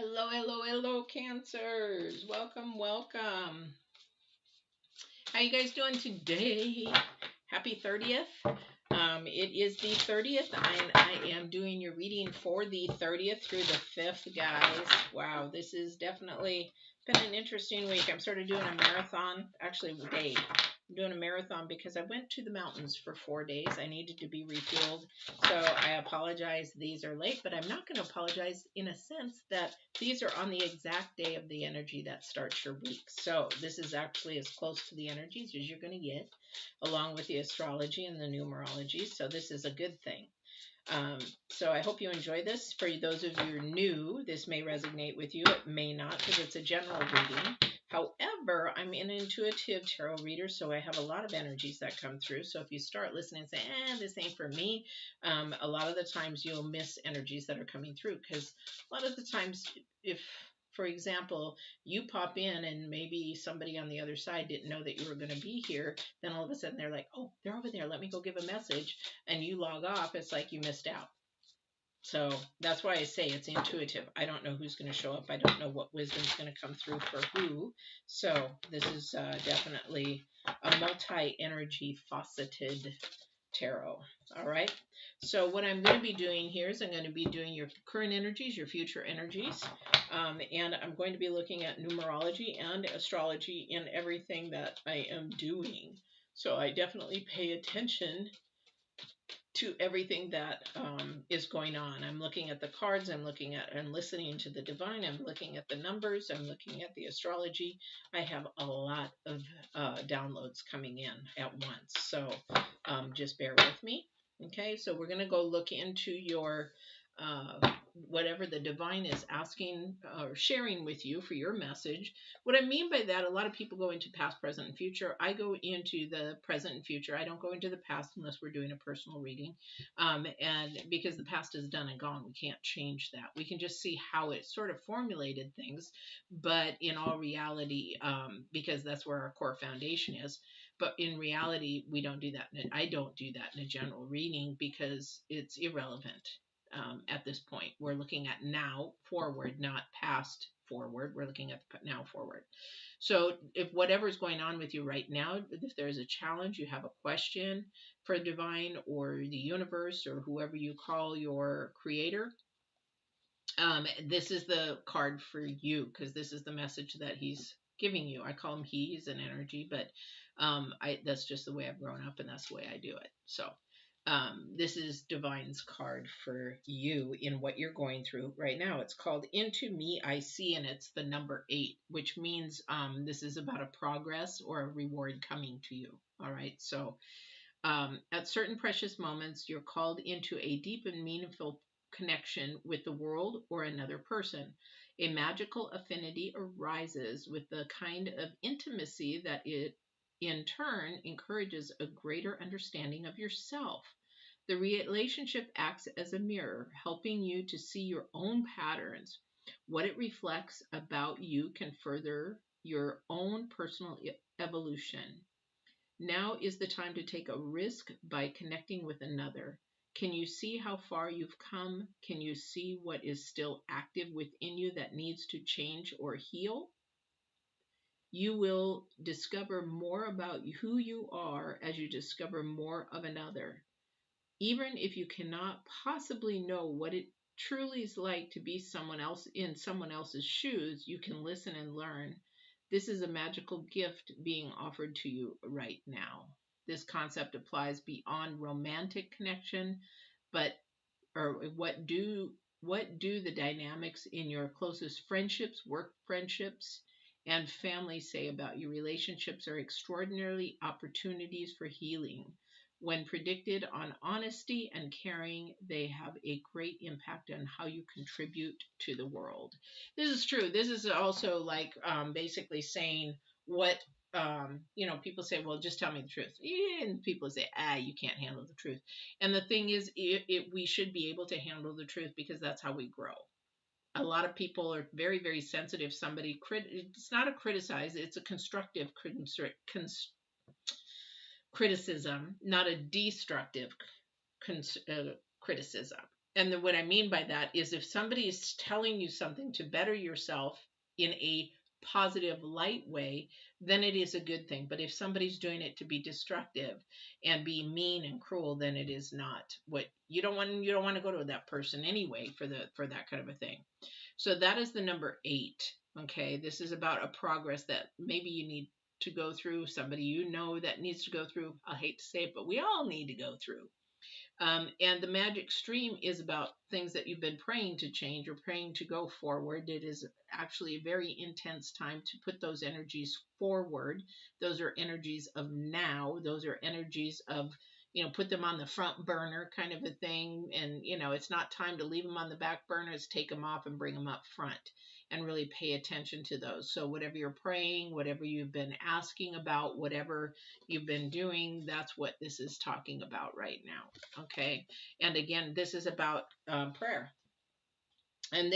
Hello, hello, hello, Cancers. Welcome, welcome. How you guys doing today? Happy 30th. It is the 30th, and I am doing your reading for the 30th through the 5th, guys. Wow, this is definitely been an interesting week. I'm sort of doing a marathon, actually, day. I'm doing a marathon because I went to the mountains for 4 days. I needed to be refueled. So I apologize these are late, but I'm not going to apologize in a sense that these are on the exact day of the energy that starts your week. So this is actually as close to the energies as you're going to get, along with the astrology and the numerology. So this is a good thing. So I hope you enjoy this. For those of you new, this may resonate with you. It may not, because it's a general reading. However, I'm an intuitive tarot reader, so I have a lot of energies that come through. So if you start listening and say, this ain't for me, a lot of the times you'll miss energies that are coming through, because a lot of the times, if, for example, you pop in and maybe somebody on the other side didn't know that you were going to be here, then all of a sudden they're like, oh, they're over there, let me go give a message, and you log off, it's like you missed out. So that's why I say it's intuitive. I don't know who's going to show up. I don't know what wisdom's going to come through for who. So this is definitely a multi-energy faceted tarot. All right. So what I'm going to be doing here is I'm going to be doing your current energies, your future energies, and I'm going to be looking at numerology and astrology in everything that I am doing. So I definitely pay attention to everything that is going on. I'm looking at the cards, I'm looking at and listening to the divine, I'm looking at the numbers, I'm looking at the astrology. I have a lot of downloads coming in at once, so just bear with me. Okay, so we're going to go look into your whatever the divine is asking or sharing with you for your message. What I mean by that, a lot of people go into past, present, and future. I go into the present and future. I don't go into the past unless we're doing a personal reading. And because the past is done and gone, we can't change that. We can just see how it sort of formulated things, but in all reality, because that's where our core foundation is. But in reality, we don't do that. I don't do that in a general reading because it's irrelevant. At this point, we're looking at now forward, not past forward. We're looking at the now forward. So if whatever's going on with you right now, if there's a challenge, you have a question for divine or the universe or whoever you call your creator, this is the card for you, because this is the message that he's giving you. I call him he's an energy, but that's just the way I've grown up, and that's the way I do it. So this is Divine's card for you in what you're going through right now. It's called Into Me I See, and it's the number 8, which means this is about a progress or a reward coming to you. All right. So at certain precious moments, you're called into a deep and meaningful connection with the world or another person. A magical affinity arises with the kind of intimacy that it in turn encourages a greater understanding of yourself. The relationship acts as a mirror, helping you to see your own patterns. What it reflects about you can further your own personal evolution. Now is the time to take a risk by connecting with another. Can you see how far you've come? Can you see what is still active within you that needs to change or heal? You will discover more about who you are as you discover more of another. Even if you cannot possibly know what it truly is like to be someone else in someone else's shoes, you can listen and learn. This is a magical gift being offered to you right now. This concept applies beyond romantic connection, but or what do the dynamics in your closest friendships, work friendships, and family say about your relationships are extraordinarily opportunities for healing. When predicted on honesty and caring, they have a great impact on how you contribute to the world. This is true. This is also like basically saying what people say, well, just tell me the truth. And people say, you can't handle the truth. And the thing is, we should be able to handle the truth because that's how we grow. A lot of people are very, very sensitive. Somebody, it's not a criticize, it's a constructive criticism, not a destructive criticism. And what I mean by that is if somebody is telling you something to better yourself in a positive, light way, then it is a good thing. But if somebody's doing it to be destructive and be mean and cruel, then it is not what you don't want. You don't want to go to that person anyway for that kind of a thing. So that is the number 8. Okay, this is about a progress that maybe you need to go through. Somebody you know that needs to go through. I hate to say it, but we all need to go through. And the magic stream is about things that you've been praying to change or praying to go forward. It is actually a very intense time to put those energies forward. Those are energies of now. Those are energies of, put them on the front burner kind of a thing. And, it's not time to leave them on the back burner. It's take them off and bring them up front and really pay attention to those. So whatever you're praying, whatever you've been asking about, whatever you've been doing, that's what this is talking about right now. Okay. And again, this is about prayer. And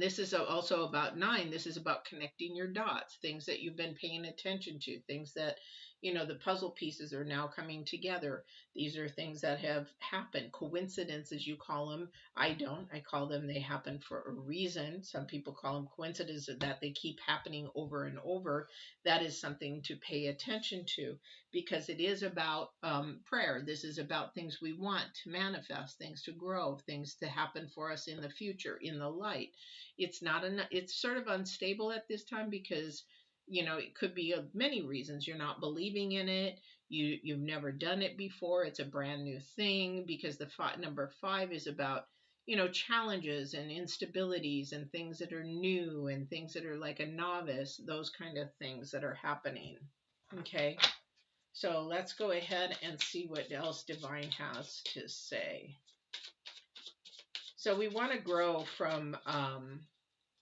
this is also about 9. This is about connecting your dots, things that you've been paying attention to, things that, the puzzle pieces are now coming together. These are things that have happened, coincidences, you call them. I don't. I call them, they happen for a reason. Some people call them coincidences, that they keep happening over and over. That is something to pay attention to, because it is about prayer. This is about things we want to manifest, things to grow, things to happen for us in the future, in the light. It's sort of unstable at this time because it could be of many reasons. You're not believing in it. You've never done it before. It's a brand new thing, because the number 5 is about challenges and instabilities and things that are new and things that are like a novice, those kind of things that are happening. Okay. So let's go ahead and see what else Divine has to say. So we want to grow from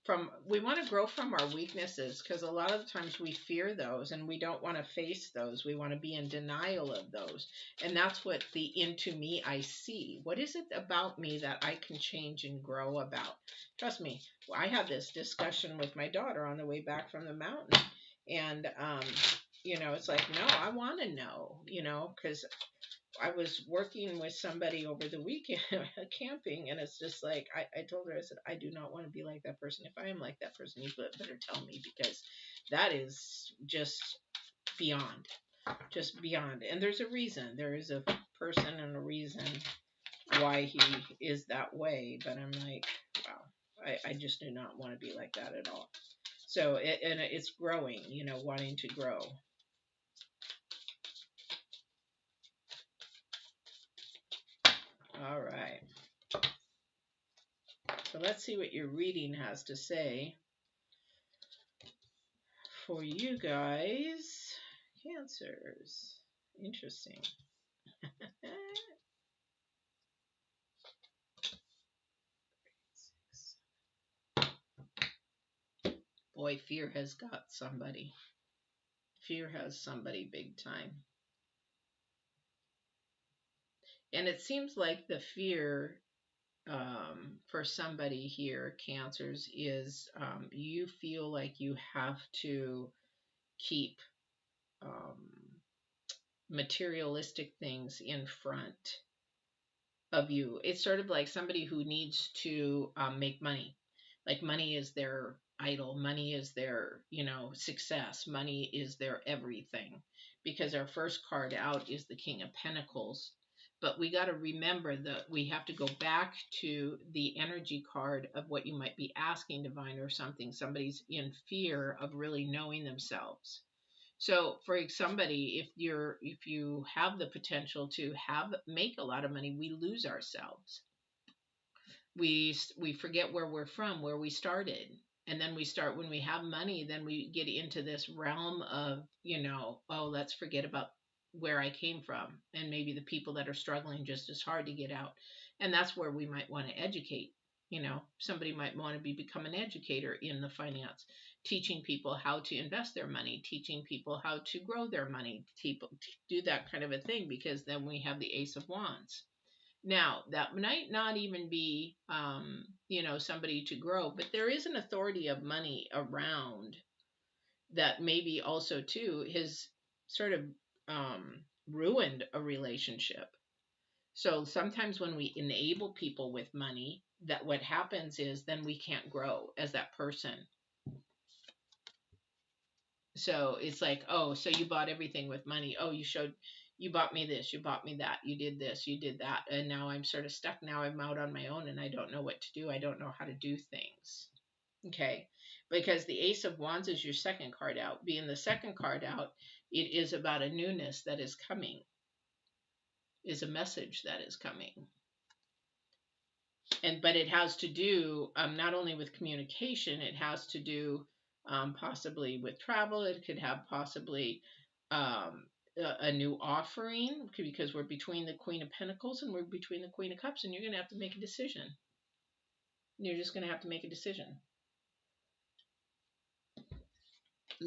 our weaknesses, because a lot of the times we fear those and we don't want to face those. We want to be in denial of those. And that's what the into me I see. What is it about me that I can change and grow about? Trust me, I had this discussion with my daughter on the way back from the mountain. And, it's like, no, I want to know, because I was working with somebody over the weekend camping, and it's just like, I told her, I said, I do not want to be like that person. If I am like that person, you better tell me, because that is just beyond. And there's a reason. There is a person and a reason why he is that way. But I'm like, wow, I just do not want to be like that at all. So, it's growing, wanting to grow. All right. So let's see what your reading has to say for you guys. Cancers. Interesting. Boy, fear has got somebody. Fear has somebody big time. And it seems like the fear for somebody here, Cancers, is you feel like you have to keep materialistic things in front of you. It's sort of like somebody who needs to make money. Like money is their idol. Money is their, success. Money is their everything. Because our first card out is the King of Pentacles. But we got to remember that we have to go back to the energy card of what you might be asking Divine, or something. Somebody's in fear of really knowing themselves. So for somebody, if you have the potential to make a lot of money, we lose ourselves. We forget where we're from, where we started. And then when we have money, then we get into this realm of, oh, let's forget about where I came from, and maybe the people that are struggling just as hard to get out. And that's where we might want to educate. Somebody might want to become an educator in the finance, teaching people how to invest their money, teaching people how to grow their money, do that kind of a thing, because then we have the Ace of Wands. Now, that might not even be, somebody to grow, but there is an authority of money around that maybe also, too, has sort of ruined a relationship. So sometimes when we enable people with money, that what happens is then we can't grow as that person. So it's like, oh, so you bought everything with money. Oh, you bought me this, you bought me that, you did this, you did that. And now I'm sort of stuck. Now I'm out on my own and I don't know what to do. I don't know how to do things. Okay. Because the Ace of Wands is your second card out. Being the second card out, it is about a newness that is coming, is a message that is coming. But it has to do not only with communication, it has to do possibly with travel. It could have possibly a new offering, because we're between the Queen of Pentacles and we're between the Queen of Cups, and you're going to have to make a decision. You're just going to have to make a decision,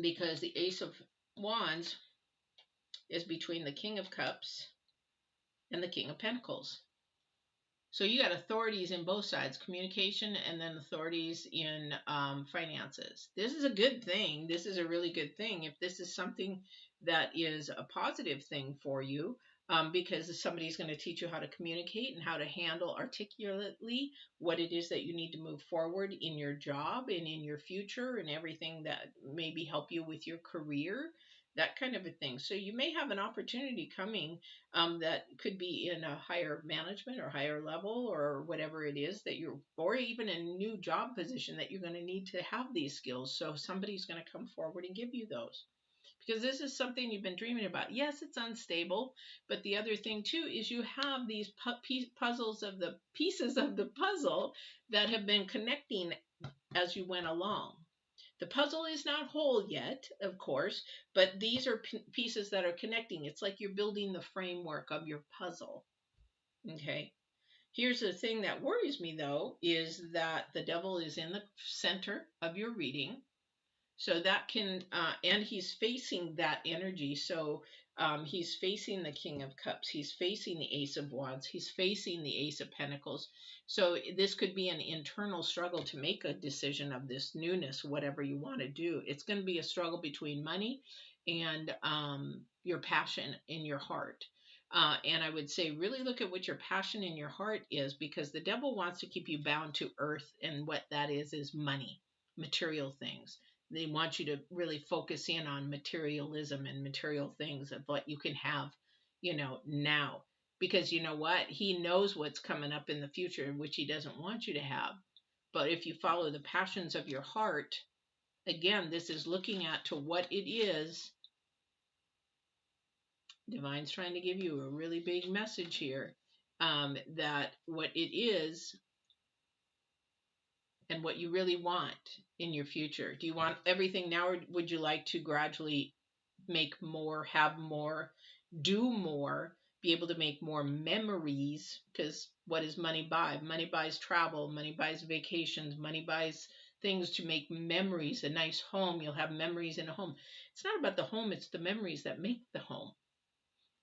because the Ace of Wands is between the King of Cups and the King of Pentacles. So you got authorities in both sides, communication and then authorities in finances. This is a good thing. This is a really good thing if this is something that is a positive thing for you, because somebody's going to teach you how to communicate and how to handle articulately what it is that you need to move forward in your job and in your future and everything that maybe help you with your career, that kind of a thing. So you may have an opportunity coming that could be in a higher management or higher level or whatever it is that you're, or even a new job position that you're going to need to have these skills. So somebody's going to come forward and give you those, because this is something you've been dreaming about. Yes, it's unstable, but the other thing too is you have these puzzles of the pieces of the puzzle that have been connecting as you went along. The puzzle is not whole yet, of course, but these are pieces that are connecting. It's like you're building the framework of your puzzle. Okay. Here's the thing that worries me, though, is that the devil is in the center of your reading. So that can, and he's facing that energy. So he's facing the King of Cups. He's facing the Ace of Wands. He's facing the Ace of Pentacles. So this could be an internal struggle to make a decision of this newness, whatever you want to do. It's going to be a struggle between money and your passion in your heart. And I would say really look at what your passion in your heart is, because the devil wants to keep you bound to earth. And what that is money, material things. They want you to really focus in on materialism and material things of what you can have, now. Because you know what? He knows what's coming up in the future, which he doesn't want you to have. But if you follow the passions of your heart, again, this is looking at to what it is. Divine's trying to give you a really big message here, that what it is and what you really want in your future. Do you want everything now, or would you like to gradually make more, have more, do more, be able to make more memories? Because what does money buy? Money buys travel, money buys vacations, money buys things to make memories. A nice home, you'll have memories in a home. It's not about the home, it's the memories that make the home,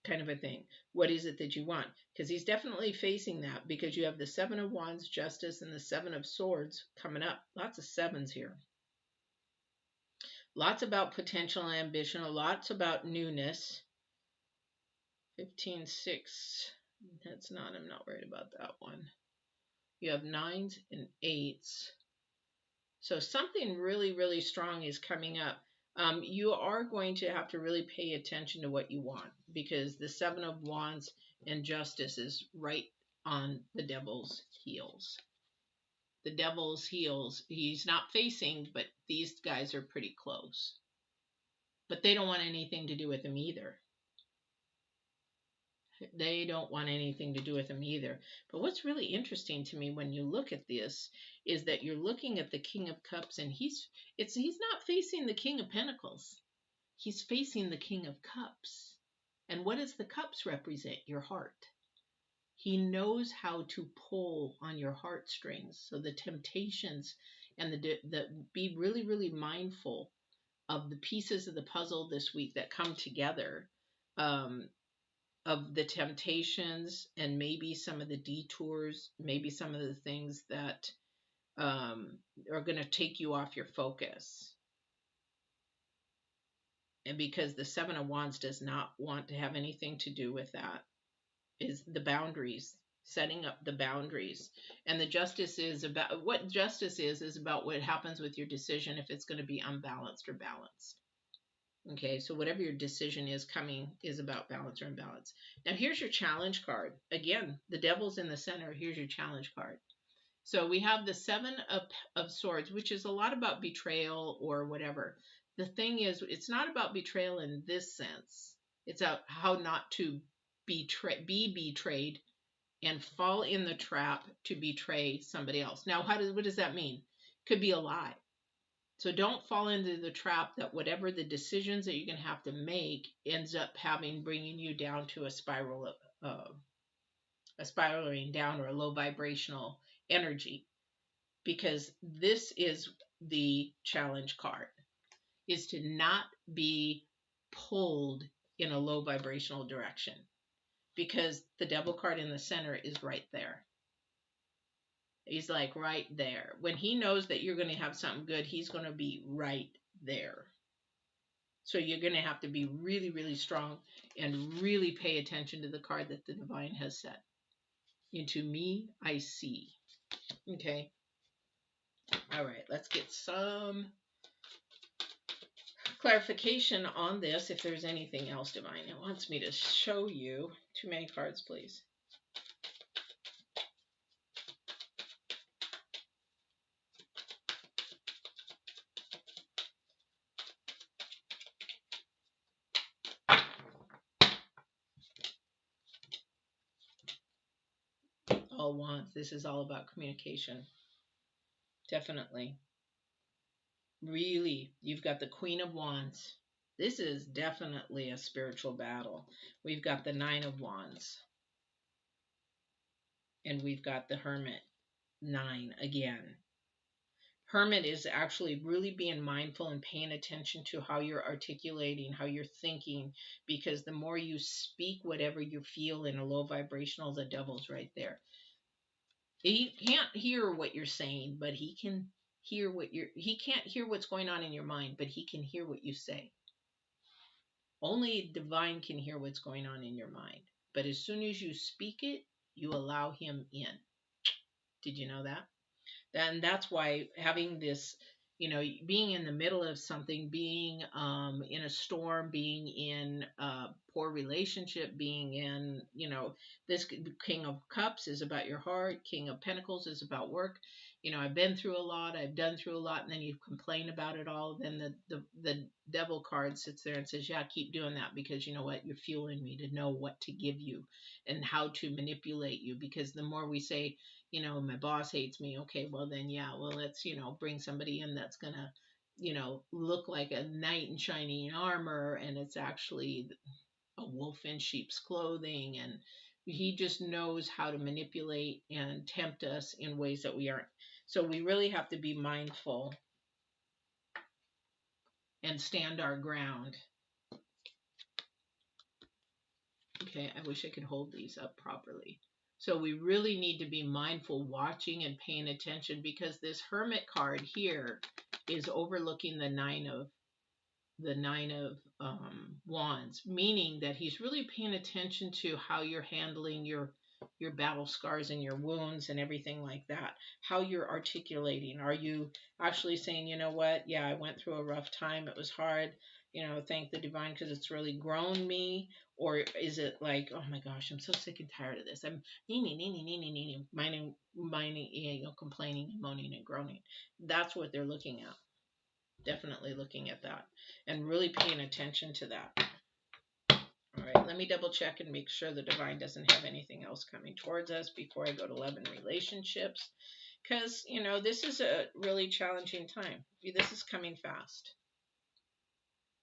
kind of a thing. What is it that you want? Because he's definitely facing that, because you have the Seven of Wands, Justice, and the Seven of Swords coming up. Lots of sevens here. Lots about potential ambition, lots about newness. 15-6. That's not, I'm not worried about that one. You have 9s and 8s. So something really, really strong is coming up. You are going to have to really pay attention to what you want, because the Seven of Wands and Justice is right on the devil's heels. The devil's heels, he's not facing, but these guys are pretty close. But they don't want anything to do with him either. They don't want anything to do with him either. But what's really interesting to me when you look at this is that you're looking at the King of Cups, and he's not facing the King of Pentacles. He's facing the King of Cups. And what does the cups represent? Your heart. He knows how to pull on your heartstrings. So the temptations and the be really, really mindful of the pieces of the puzzle this week that come together. Of the temptations and maybe some of the detours, maybe some of the things that are going to take you off your focus. And because the Seven of Wands does not want to have anything to do with that. is the boundaries, setting up the boundaries. And the justice is about what justice is about what happens with your decision if it's going to be unbalanced or balanced. Okay, so whatever your decision is coming is about balance or imbalance. Now here's your challenge card. Again, the devil's in the center. Here's your challenge card. So we have the Seven of Swords, which is a lot about betrayal or whatever. The thing is, it's not about betrayal in this sense. It's about how not to be betrayed and fall in the trap to betray somebody else. Now, what does that mean? Could be a lie. So don't fall into the trap that whatever the decisions that you're going to have to make ends up bringing you down to a spiraling down or a low vibrational energy, because this is the challenge card, is to not be pulled in a low vibrational direction, because the devil card in the center is right there. He's like right there. When he knows that you're going to have something good, he's going to be right there. So you're going to have to be really, really strong and really pay attention to the card that the divine has set. Into me, I see. Okay. All right. Let's get some clarification on this. If there's anything else divine it wants me to show you. Too many cards, please. All wands. This is all about communication. Definitely. Really, you've got the Queen of Wands. This is definitely a spiritual battle. We've got the Nine of Wands. And we've got the Hermit. 9 again. Hermit is actually really being mindful and paying attention to how you're articulating, how you're thinking, because the more you speak whatever you feel in a low vibrational, the devil's right there. He can't hear what you're saying, but he can hear he can't hear what's going on in your mind, but he can hear what you say. Only divine can hear what's going on in your mind. But as soon as you speak it, you allow him in. Did you know that? And that's why having this, being in the middle of something, being in a storm, being in a poor relationship, being in, this King of Cups is about your heart. King of Pentacles is about work. I've been through a lot. I've done through a lot. And then you complain about it all. Then the devil card sits there and says, yeah, keep doing that, because you know what? You're fueling me to know what to give you and how to manipulate you. Because the more we say, my boss hates me. Okay, well then, yeah, well, let's, bring somebody in that's going to, look like a knight in shining armor, and it's actually a wolf in sheep's clothing. And he just knows how to manipulate and tempt us in ways that we aren't. So we really have to be mindful and stand our ground. Okay, I wish I could hold these up properly. So we really need to be mindful, watching and paying attention, because this Hermit card here is overlooking the nine of Wands, meaning that he's really paying attention to how you're handling your battle scars and your wounds and everything like that. How you're articulating. Are you actually saying, you know what? Yeah, I went through a rough time. It was hard. Thank the divine because it's really grown me. Or is it like, oh my gosh, I'm so sick and tired of this. I'm mining, complaining and moaning and groaning. That's what they're looking at. Definitely looking at that and really paying attention to that. All right, let me double check and make sure the divine doesn't have anything else coming towards us before I go to love and relationships, because this is a really challenging time. This is coming fast.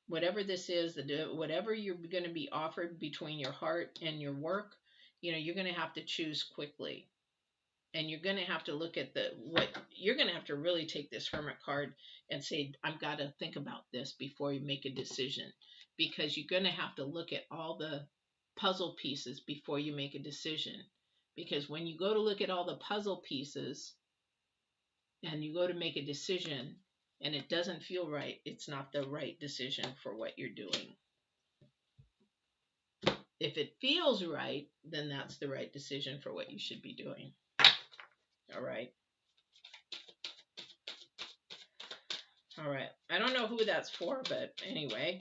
Whatever this is, whatever you're going to be offered between your heart and your work, you're going to have to choose quickly. And you're going to have to look at you're going to have to really take this Hermit card and say, I've got to think about this before you make a decision, because you're going to have to look at all the puzzle pieces before you make a decision. Because when you go to look at all the puzzle pieces and you go to make a decision and it doesn't feel right, it's not the right decision for what you're doing. If it feels right, then that's the right decision for what you should be doing. All right. All right. I don't know who that's for, but anyway.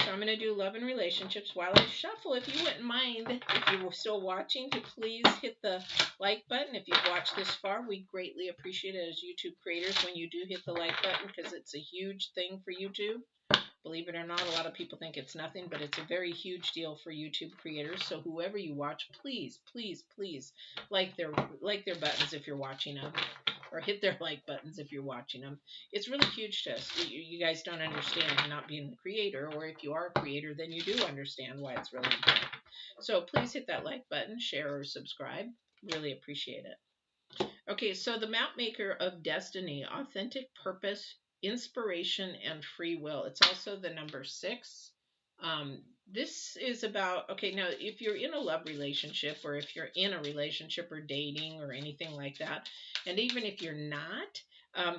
So I'm going to do love and relationships while I shuffle. If you wouldn't mind, if you were still watching, to please hit the like button. If you've watched this far, we greatly appreciate it as YouTube creators when you do hit the like button, because it's a huge thing for YouTube. Believe it or not, a lot of people think it's nothing, but it's a very huge deal for YouTube creators. So whoever you watch, please, please, please like their buttons if you're watching them, or hit their like buttons if you're watching them. It's really huge to us. You guys don't understand, not being the creator, or if you are a creator, then you do understand why it's really important. So please hit that like button, share, or subscribe. Really appreciate it. Okay, so the map maker of destiny, authentic purpose, inspiration, and free will. It's also the number 6. This is about, okay, now if you're in a love relationship, or if you're in a relationship or dating or anything like that, and even if you're not,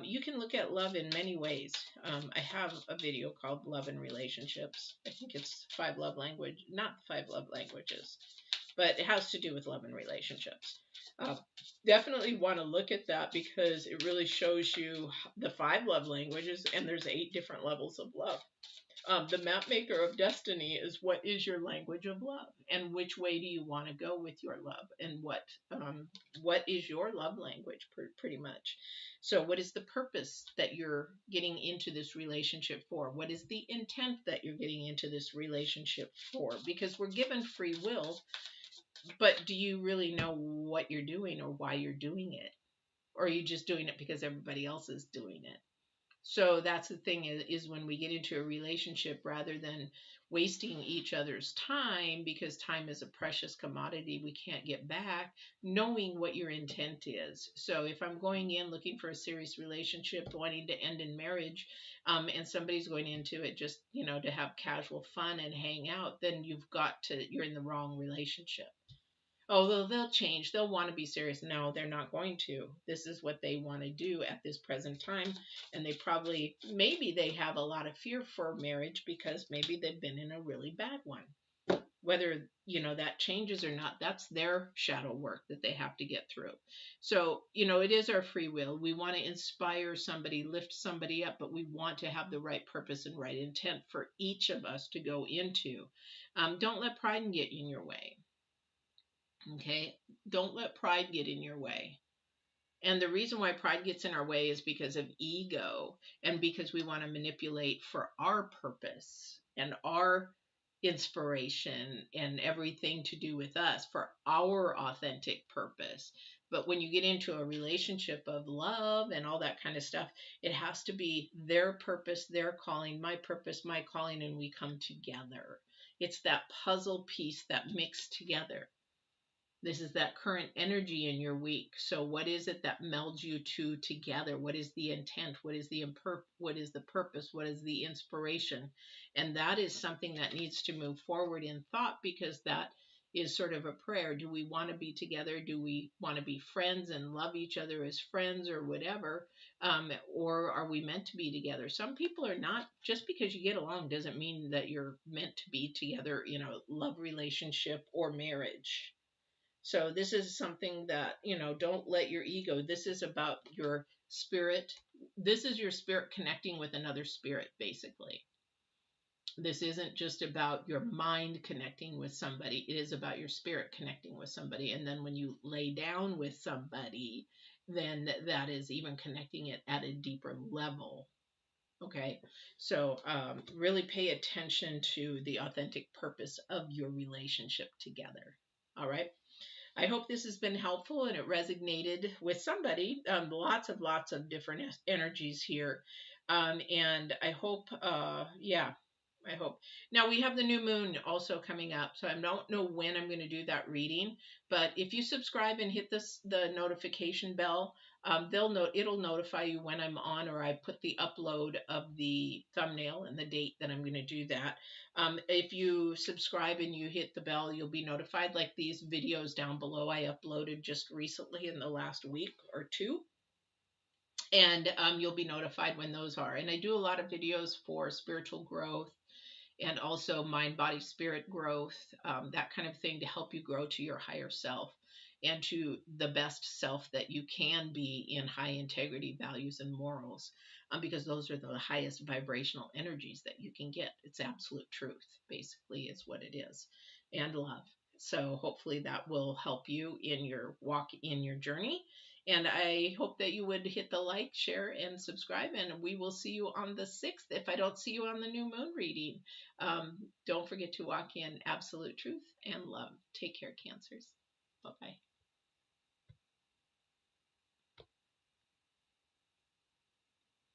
you can look at love in many ways. I have a video called Love and Relationships. I think it's 5 love language, not 5 love languages, but it has to do with love and relationships. Definitely want to look at that, because it really shows you the 5 love languages, and there's 8 different levels of love. The map maker of destiny is, what is your language of love, and which way do you want to go with your love, and what is your love language, pretty much. So what is the purpose that you're getting into this relationship for? What is the intent that you're getting into this relationship for? Because we're given free will, but do you really know what you're doing or why you're doing it? Or are you just doing it because everybody else is doing it? So that's the thing, is when we get into a relationship, rather than wasting each other's time, because time is a precious commodity we can't get back, knowing what your intent is. So if I'm going in looking for a serious relationship, wanting to end in marriage, and somebody's going into it just, to have casual fun and hang out, then you're in the wrong relationship. Oh, they'll change. They'll want to be serious. No, they're not going to. This is what they want to do at this present time. And maybe they have a lot of fear for marriage, because maybe they've been in a really bad one. Whether, that changes or not, that's their shadow work that they have to get through. So, it is our free will. We want to inspire somebody, lift somebody up, but we want to have the right purpose and right intent for each of us to go into. Don't let pride get in your way. Okay, don't let pride get in your way. And the reason why pride gets in our way is because of ego, and because we want to manipulate for our purpose and our inspiration and everything to do with us, for our authentic purpose. But when you get into a relationship of love and all that kind of stuff, it has to be their purpose, their calling, my purpose, my calling, and we come together. It's that puzzle piece that mixed together. This is that current energy in your week. So what is it that melds you two together? What is the intent? What is the purpose? What is the inspiration? And that is something that needs to move forward in thought, because that is sort of a prayer. Do we want to be together? Do we want to be friends and love each other as friends, or whatever? Or are we meant to be together? Some people are not. Just because you get along doesn't mean that you're meant to be together in a love relationship or marriage. So this is something that, don't let your ego, this is about your spirit. This is your spirit connecting with another spirit, basically. This isn't just about your mind connecting with somebody. It is about your spirit connecting with somebody. And then when you lay down with somebody, then that is even connecting it at a deeper level. Okay, so really pay attention to the authentic purpose of your relationship together. All right. I hope this has been helpful and it resonated with somebody. Lots of different energies here. And I hope, I hope. Now we have the new moon also coming up. So I don't know when I'm going to do that reading, but if you subscribe and hit the notification bell, it'll notify you when I'm on, or I put the upload of the thumbnail and the date that I'm going to do that. If you subscribe and you hit the bell, you'll be notified. Like these videos down below, I uploaded just recently in the last week or two. And you'll be notified when those are. And I do a lot of videos for spiritual growth and also mind, body, spirit growth, that kind of thing, to help you grow to your higher self and to the best self that you can be in high integrity, values, and morals, because those are the highest vibrational energies that you can get. It's absolute truth, basically, is what it is, and love. So hopefully that will help you in your walk, in your journey. And I hope that you would hit the like, share, and subscribe. And we will see you on the 6th. If I don't see you on the new moon reading, don't forget to walk in absolute truth and love. Take care, Cancers. Bye-bye.